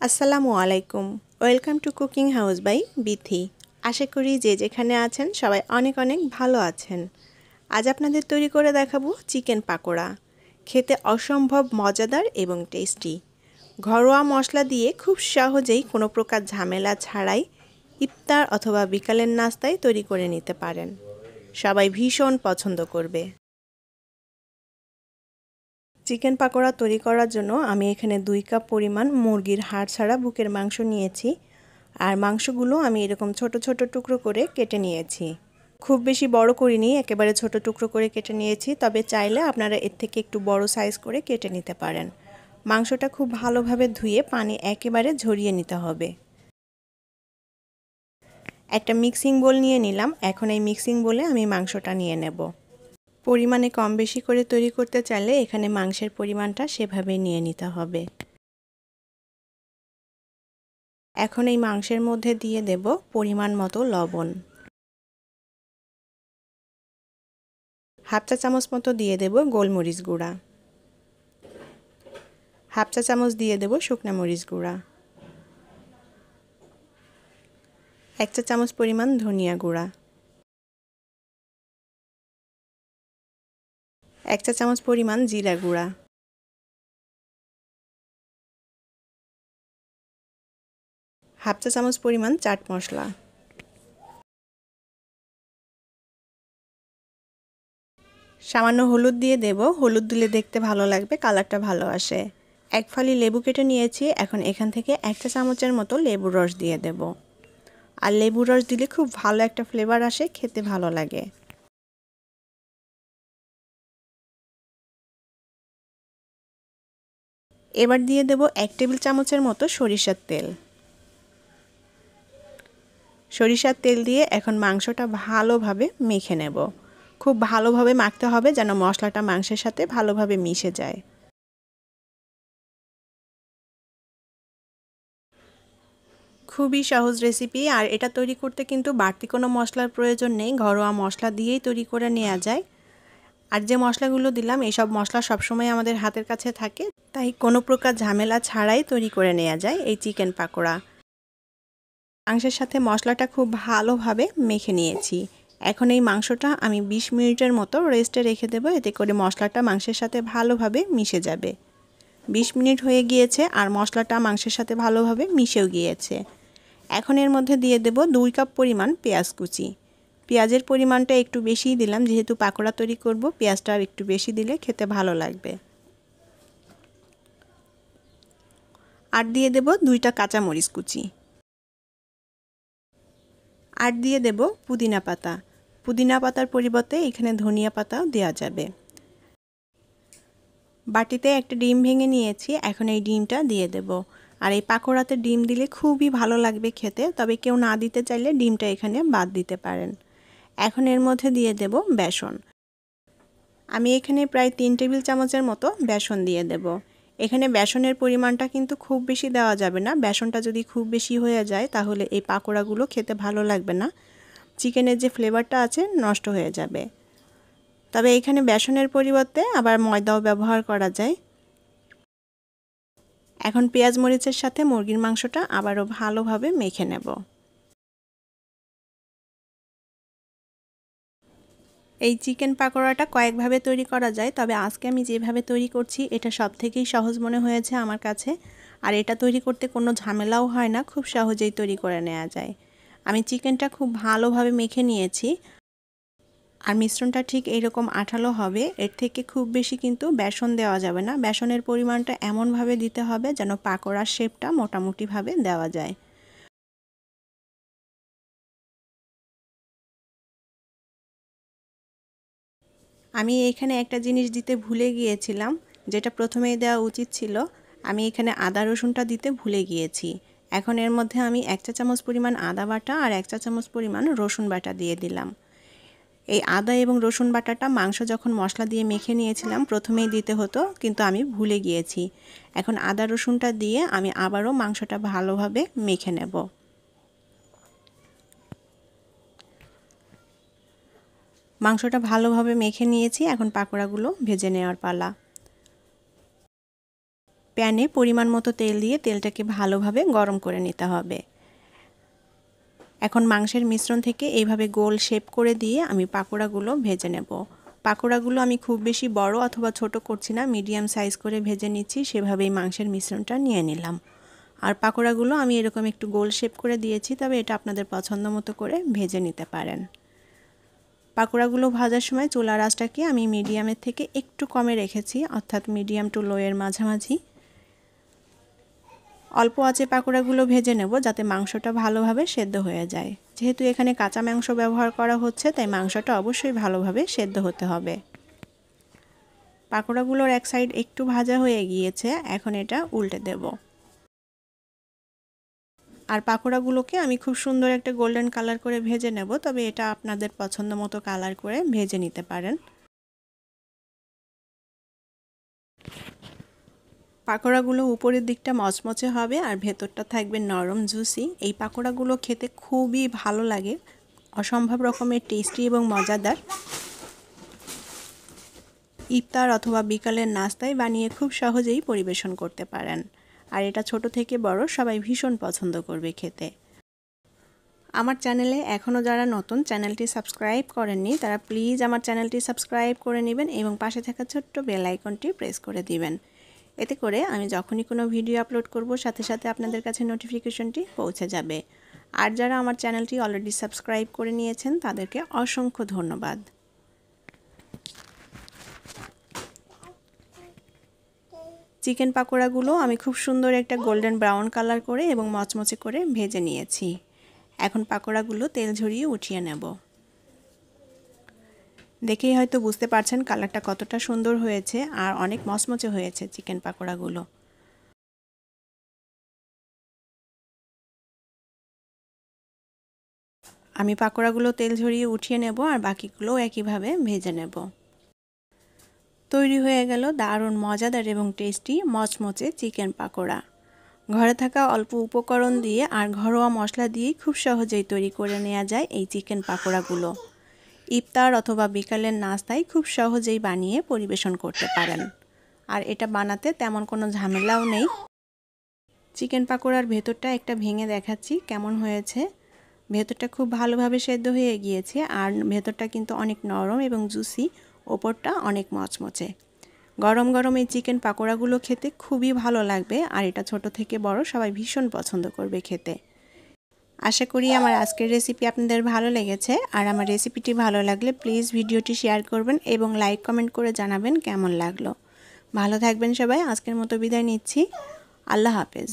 আসসালামু আলাইকুম। Welcome to cooking house by Bithi. আশা করি যে যেখানে আছেন সবাই অনেক অনেক ভালো আছেন। আজ আপনাদের তৈরি করে দেখাবো চিকেন পাকোড়া। খেতে অসম্ভব মজাদার এবং টেস্টি। ঘরোয়া মশলা দিয়ে খুব সহজেই কোনো প্রকার ঝামেলা ছাড়াই ইফতার অথবা বিকালের নাস্তায় তৈরি করে নিতে পারেন। সবাই ভীষণ পছন্দ করবে। চিকেন পাকোড়া তৈরি করার জন্য আমি এখানে 2 কাপ পরিমাণ মুরগির হাড় ছাড়া বুকের মাংস নিয়েছি। আর মাংসগুলো আমি এরকম ছোট ছোট টুকরো করে কেটে নিয়েছি। খুব বেশি বড় করিনি, একেবারে ছোট টুকরো করে কেটে নিয়েছি। তবে চাইলে আপনারা এর থেকে একটু বড় সাইজ করে কেটে নিতে পারেন। মাংসটা খুব ভালোভাবে ধুয়ে পানি একেবারে ঝরিয়ে নিতে হবে। একটা মিক্সিং বোল নিয়ে নিলাম। এখন এই মিক্সিং বোলে আমি মাংসটা নিয়ে নেব। পরিমাণে কম বেশি করে তৈরি করতে চাইলে এখানে মাংসের পরিমাণটা সেভাবে নিয়ে নিতে হবে। এখন এই মাংসের মধ্যে দিয়ে দেব পরিমাণ মতো লবণ। হাফ চা চামচ মতো দিয়ে দেব গোলমরিচ গুঁড়া। হাফ চা চামচ দিয়ে দেব শুকনা মরিচ গুঁড়া। 1 চা চামচ পরিমাণ ধনিয়া গুঁড়া। 1 চা চামচ পরিমাণ জিরা গুঁড়া। হাফ চা চামচ পরিমাণ চাট মশলা। সামান্য হলুদ দিয়ে দেব। হলুদ দিলে দেখতে ভালো লাগবে, কালারটা ভালো আসে। 1 ফালি লেবু কেটে নিয়েছি। এখন এখান থেকে 1 চা চামচের মতো লেবুর রস দিয়ে দেব। আর লেবুর রস দিলে খুব ভালো একটা ফ্লেভার আসে, খেতে ভালো লাগে। এবার দিয়ে দেব 1 টেবিল চামচের মতো সরিষার তেল। সরিষার তেল দিয়ে এখন মাংসটা ভালোভাবে মেখে নেব। খুব ভালোভাবে মাখতে হবে যেন মশলাটা মাংসের সাথে ভালোভাবে মিশে যায়। খুবই সহজ রেসিপি, আর এটা তৈরি করতে কিন্তু বাড়তি কোনো মশলার প্রয়োজন নেই। ঘরোয়া মশলা দিয়েই তৈরি করে নেওয়া যায়। আর যে মশলাগুলো দিলাম এইসব মশলা সবসময় আমাদের হাতের কাছে থাকে, তাই কোনো প্রকার ঝামেলা ছাড়াই তৈরি করে নেওয়া যায় এই চিকেন পাকোড়া। মাংসের সাথে মশলাটা খুব ভালোভাবে মেখে নিয়েছি। এখন এই মাংসটা আমি 20 মিনিটের মতো রেস্টে রেখে দেবো, এতে করে মশলাটা মাংসের সাথে ভালোভাবে মিশে যাবে। 20 মিনিট হয়ে গিয়েছে আর মশলাটা মাংসের সাথে ভালোভাবে মিশেও গিয়েছে। এখন এর মধ্যে দিয়ে দেব 2 কাপ পরিমাণ পেঁয়াজ কুচি। পেঁয়াজের পরিমাণটা একটু বেশিই দিলাম, যেহেতু পাকোড়া তৈরি করব পেঁয়াজটা একটু বেশি দিলে খেতে ভালো লাগবে। আর দিয়ে দেব 2টা কাঁচামরিচ কুচি। আর দিয়ে দেব পুদিনা পাতা। পুদিনা পাতার পরিবর্তে এখানে ধনিয়া পাতাও দেওয়া যাবে। বাটিতে একটা ডিম ভেঙে নিয়েছি, এখন এই ডিমটা দিয়ে দেব। আর এই পাকোড়াতে ডিম দিলে খুবই ভালো লাগবে খেতে, তবে কেউ না দিতে চাইলে ডিমটা এখানে বাদ দিতে পারেন। এখন এর মধ্যে দিয়ে দেব বেসন। আমি এখানে প্রায় 3 টেবিল চামচের মতো বেসন দিয়ে দেব। এখানে বেসনের পরিমাণটা কিন্তু খুব বেশি দেওয়া যাবে না। বেসনটা যদি খুব বেশি হয়ে যায় তাহলে এই পাকোড়াগুলো খেতে ভালো লাগবে না, চিকেনের যে ফ্লেভারটা আছে নষ্ট হয়ে যাবে। তবে এখানে বেসনের পরিবর্তে আবার ময়দাও ব্যবহার করা যায়। এখন পেঁয়াজ মরিচের সাথে মুরগির মাংসটা আবারও ভালোভাবে মেখে নেব। এই চিকেন পাকোড়াটা কয়েকভাবে তৈরি করা যায়, তবে আজকে আমি যেভাবে তৈরি করছি এটা সবথেকেই সহজ মনে হয়েছে আমার কাছে। আর এটা তৈরি করতে কোনো ঝামেলাও হয় না, খুব সহজেই তৈরি করে নেওয়া যায়। আমি চিকেনটা খুব ভালোভাবে মেখে নিয়েছি। আর মিশ্রণটা ঠিক এইরকম আঠালো হবে, এর থেকে খুব বেশি কিন্তু বেসন দেওয়া যাবে না। বেসনের পরিমাণটা এমনভাবে দিতে হবে যেন পাকোড়ার শেপটা মোটামুটিভাবে দেওয়া যায়। আমি এখানে একটা জিনিস দিতে ভুলে গিয়েছিলাম, যেটা প্রথমেই দেওয়া উচিত ছিল। আমি এখানে আদা রসুনটা দিতে ভুলে গিয়েছি। এখন এর মধ্যে আমি 1 চা চামচ পরিমাণ আদা বাটা আর 1 চা চামচ পরিমাণ রসুন বাটা দিয়ে দিলাম। এই আদা এবং রসুন বাটাটা মাংস যখন মশলা দিয়ে মেখে নিয়েছিলাম প্রথমেই দিতে হতো, কিন্তু আমি ভুলে গিয়েছি। এখন আদা রসুনটা দিয়ে আমি আবারও মাংসটা ভালোভাবে মেখে নেব। মাংসটা ভালোভাবে মেখে নিয়েছি, এখন পাকোড়াগুলো ভেজে নেওয়ার পালা। প্যানে পরিমাণ মতো তেল দিয়ে তেলটাকে ভালোভাবে গরম করে নিতে হবে। এখন মাংসের মিশ্রণ থেকে এইভাবে গোল শেপ করে দিয়ে আমি পাকোড়াগুলো ভেজে নেব। পাকোড়াগুলো আমি খুব বেশি বড় অথবা ছোট করছি না, মিডিয়াম সাইজ করে ভেজে নিচ্ছি। সেভাবেই মাংসের মিশ্রণটা নিয়ে নিলাম। আর পাকোড়াগুলো আমি এরকম একটু গোল শেপ করে দিয়েছি, তবে এটা আপনাদের পছন্দ মতো করে ভেজে নিতে পারেন। পাকোড়াগুলো ভাজার সময় চুলার আঁচটাকে আমি মিডিয়ামের থেকে একটু কমে রেখেছি, অর্থাৎ মিডিয়াম টু লো এর মাঝামাঝি। অল্প আঁচে পাকোড়াগুলো ভেজে নেব যাতে মাংসটা ভালোভাবে সেদ্ধ হয়ে যায়। যেহেতু এখানে কাঁচা মাংস ব্যবহার করা হচ্ছে, তাই মাংসটা অবশ্যই ভালোভাবে সেদ্ধ হতে হবে। পাকোড়াগুলোর এক সাইড একটু ভাজা হয়ে গিয়েছে, এখন এটা উল্টে দেব। আর পাকোড়াগুলোকে আমি খুব সুন্দর একটা গোল্ডেন কালার করে ভেজে নেব, তবে এটা আপনাদের পছন্দ মতো কালার করে ভেজে নিতে পারেন। পাকোড়াগুলো উপরের দিকটা মচমচে হবে আর ভেতরটা থাকবে নরম জুসি। এই পাকোড়াগুলো খেতে খুবই ভালো লাগে, অসম্ভব রকমের টেস্টি এবং মজাদার। ইফতার অথবা বিকালের নাস্তায় বানিয়ে খুব সহজেই পরিবেশন করতে পারেন। আর এটা ছোট থেকে বড় সবাই ভীষণ পছন্দ করবে খেতে। আমার চ্যানেলে এখনও যারা নতুন, চ্যানেলটি সাবস্ক্রাইব করেননি, তারা প্লিজ আমার চ্যানেলটি সাবস্ক্রাইব করে নেবেন এবং পাশে থাকা ছোট্ট বেল আইকনটি প্রেস করে দিবেন। এতে করে আমি যখনই কোনো ভিডিও আপলোড করব সাথে সাথে আপনাদের কাছে নোটিফিকেশনটি পৌঁছে যাবে। আর যারা আমার চ্যানেলটি অলরেডি সাবস্ক্রাইব করে নিয়েছেন তাদেরকে অসংখ্য ধন্যবাদ। চিকেন পাকোড়াগুলো আমি খুব সুন্দর একটা গোল্ডেন ব্রাউন কালার করে এবং মচমচে করে ভেজে নিয়েছি। এখন পাকোড়াগুলো তেল ঝরিয়ে উঠিয়ে নেব। দেখেই হয়তো বুঝতে পারছেন কালারটা কতটা সুন্দর হয়েছে আর অনেক মচমচে হয়েছে চিকেন পাকোড়াগুলো। আমি পাকোড়াগুলো তেল ঝরিয়ে উঠিয়ে নেব আর বাকিগুলোও একইভাবে ভেজে নেব। তৈরি হয়ে গেল দারুণ মজাদার এবং টেস্টি মচমচে চিকেন পাকোড়া। ঘরে থাকা অল্প উপকরণ দিয়ে আর ঘরোয়া মশলা দিয়েই খুব সহজেই তৈরি করে নেওয়া যায় এই চিকেন পাকোড়াগুলো। ইফতার অথবা বিকালের নাস্তায় খুব সহজেই বানিয়ে পরিবেশন করতে পারেন। আর এটা বানাতে তেমন কোনো ঝামেলাও নেই। চিকেন পাকোড়ার ভেতরটা একটা ভেঙে দেখাচ্ছি কেমন হয়েছে। ভেতরটা খুব ভালোভাবে সেদ্ধ হয়ে গিয়েছে আর ভেতরটা কিন্তু অনেক নরম এবং জুসি, ওপরটা অনেক মচমচে। গরম গরম এই চিকেন পাকোড়াগুলো খেতে খুবই ভালো লাগবে আর এটা ছোট থেকে বড় সবাই ভীষণ পছন্দ করবে খেতে। আশা করি আমার আজকের রেসিপি আপনাদের ভালো লেগেছে। আর আমার রেসিপিটি ভালো লাগলে প্লিজ ভিডিওটি শেয়ার করবেন এবং লাইক কমেন্ট করে জানাবেন কেমন লাগলো। ভালো থাকবেন সবাই। আজকের মতো বিদায় নিচ্ছি। আল্লাহ হাফেজ।